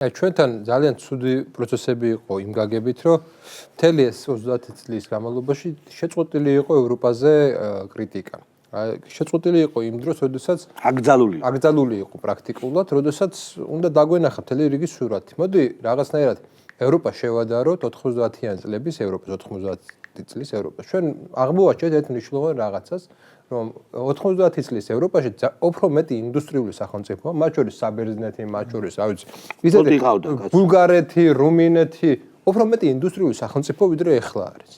ჩვენთან ძალიან ცუდი პროცესები იყო იმ გაგებით, რომ მთელი ეს 30 წლის განმავლობაში შეწყვეტილი იყო ევროპაზე კრიტიკა. შეწყვეტილი იყო იმ დროს, როდესაც აკრძალული იყო პრაქტიკულად, როდესაც უნდა დაგვენახა მთელი რიგი სურათი. მოდი რაღაცნაირად ევროპა შევადაროთ 90-იან წლების ევროპას, 90 წლის ევროპას. ჩვენ აღმოვაჩენთ ერთ მნიშვნელოვან რაღაცას, რომ 90 წლის ევროპაში უფრო მეტი ინდუსტრიული სახელმწიფოა, მათ შორის საბერძნეთი, მათ შორის, რა ვიცი, ისეთი ბულგარეთი, რუმინეთი, უფრო მეტი ინდუსტრიული სახელმწიფო ვიდრე ეხლა არის.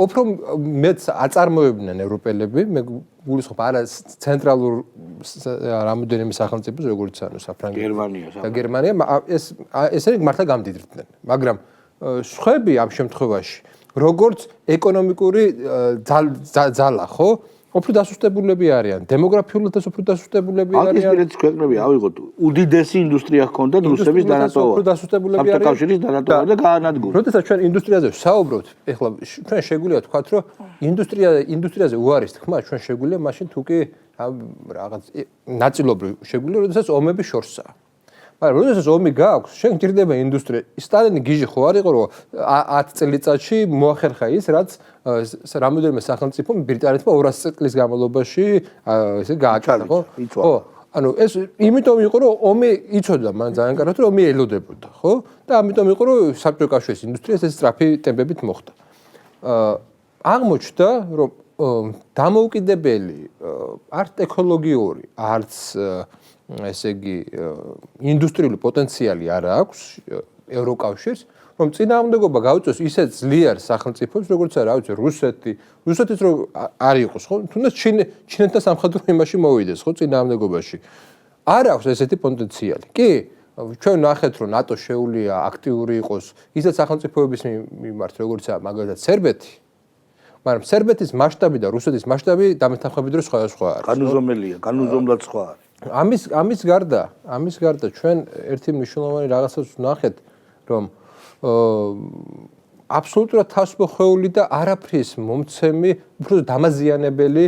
უფრო მეტს აწარმოებდნენ ევროპელები, მე გულისხმობ არა ცენტრალურ რამოდენიმე სახელმწიფოს, როგორც ანუ საფრანგეთი და გერმანია, ესენი მართლა გამდიდრდნენ, მაგრამ სხვები ამ შემთხვევაში, როგორც ეკონომიკური ძალა, ხო? უფრო დასუსტებულები არიან, დემოგრაფიულად უფრო დასუსტებულები არიან. ბალტიის ქვეყნები ავიღოთ, უდიდესი ინდუსტრია ჰქონდათ რუსების დანატოვება. უფრო დასუსტებულები არიან. საბჭოთა კავშირის დანატოვება და გაანადგურა. როდესაც ჩვენ ინდუსტრიაზე ვსაუბრობთ, ეხლა ჩვენ შეგვიძლია თქვათ, რომ ინდუსტრიაზე უარის თქმა ჩვენ შეგვიძლია მაშინ თუ კი რაღაც ნაწილობრივ შეგვიძლია, როდესაც ომები შორსაა. მაგრამ როდესაც ომი გააქვს, შენ გჭირდება ინდუსტრია. სტალინი გიჟი ხო არ იყო, რომ 10 წელიწადში მოახერხა ის, რაც რამოდენიმე სახელმწიფომ ბრიტანეთმა 200 წლის განმავლობაში ესე გააჩაღა, ხო? ხო. ანუ ეს იმიტომ იყო, რომ ომი იცოდა მან ძალიან კარგად, რომ ომი ელოდებოდა, ხო? და ამიტომ იყო, რომ საბჭოთა კავშირის ინდუსტრიას ეს სწრაფი ტემპებით მოხდა. აღმოჩნდა, რომ დამოუკიდებელი არც ტექნოლოგიური, არც ესე იგი ინდუსტრიული პოტენციალი არ აქვს ევროკავშირს, რომ წინააღმდეგობა გავიწვევს ისეთ ძლიერ სახელმწიფოებს, როგორც რა ვიცი, რუსეთის რო არ იყოს, ხო? თუნდაც ჩინეთთან სამხედრო იმაში მოვიდეს, ხო, წინააღმდეგობაში. არ აქვს ესეთი პოტენციალი. კი, ჩვენ ნახეთ, რომ ნატო შეუძლია აქტიური იყოს ისეთ სახელმწიფოების მიმართ, როგორიცაა მაგალითად სერბეთი, მაგრამ სერბეთის მასშტაბი და რუსეთის მასშტაბი დამეთანხმებით რომ სხვადასხვა არის. განუზომელია, განუზომლად სხვა არის. ამის გარდა ჩვენ ერთი მნიშვნელოვანი რაღაცას ვნახეთ, რომ აბსოლუტურად თავისუფლებული და არაფრის მომცემი, უფრო დამაზიანებელი,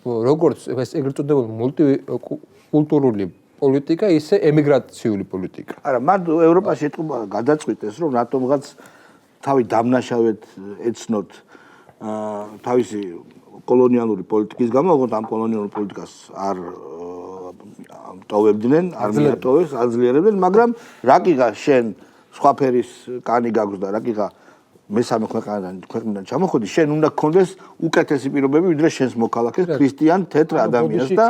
როგორც ეს ეგრეთ წოდებული მულტიკულტურული პოლიტიკა, ისე ემიგრაციული პოლიტიკა. არა, მან ევროპაში ეთყობა გადაწყვიტეს, რომ რატომღაც თავი დამნაშავედ ეცნოთ თავისი კოლონიალური პოლიტიკის გამო, ოღონდ ამ კოლონიალურ პოლიტიკას არ ტოვებდნენ, არ მიატოვეს, აძლიერებდნენ, მაგრამ რაკიღა შენ სხვა ფერის კანი გაქვს და რაკიღა მესამე ქვეყნიდან ჩამოხვედი, შენ უნდა გქონდეს უკეთესი პირობები, ვიდრე შენს მოქალაქეს, ქრისტიან, თეთრ ადამიანს და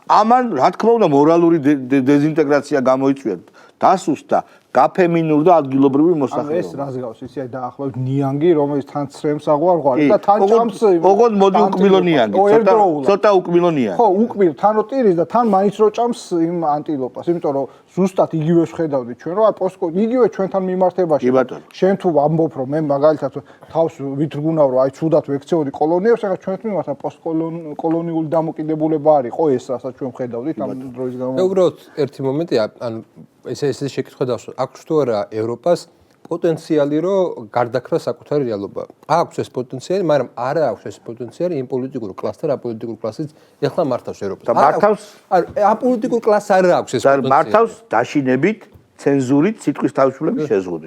ამან, რა თქმა უნდა, მორალური დეზინტეგრაცია გამოიწვია, დასუსტდა გაფემინური და ადგილობრივი მოსახლეობა. ეს რას გავს ისე დაახლოებით ნიანგი, რომელიც თან ცრემს აღვარღვარი და თან ჭამს. ოღონდ მოდი უკმილო ნიანგი, ცოტა უკმილო ნიანგი. ხო, უკმილ, თან რო ტირის და თან მაინც რო ჭამს იმ ანტილოპას, იმიტომ რომ ზუსტად იგივე შევხედავდი ჩვენ, რომ იგივე ჩვენთან მიმართებაში. შენ თუ ამბობ, რომ მე მაგალითად თავს ვითრგუნავ, რომ აი ცუდად ვექცეოდი კოლონიებს, ახლა ჩვენთ მიმართ პოსტკოლონიული დამოკიდებულება არის, ხო ეს რასაც ჩვენ ვხედავდით ამ დროის განმავლობაში. უბრალოდ ერთი მომენტი, ანუ ესე შეკითხვა დავსვათ, აქვს თუ არა ევროპას პოტენციალი, რომ გარდაქრა საკუთარი რეალობა. აქვს ეს პოტენციალი, მაგრამ არა აქვს ეს პოტენციალი იმ პოლიტიკურ კლასს და აპოლიტიკურ კლასს ეხლა მართავს ევროპას. და მართავს აპოლიტიკურ კლასს არ აქვს ეს პოტენციალი. მართავს დაშინებით, ცენზურით, სიტყვის თავისუფლების შეზღუდვით.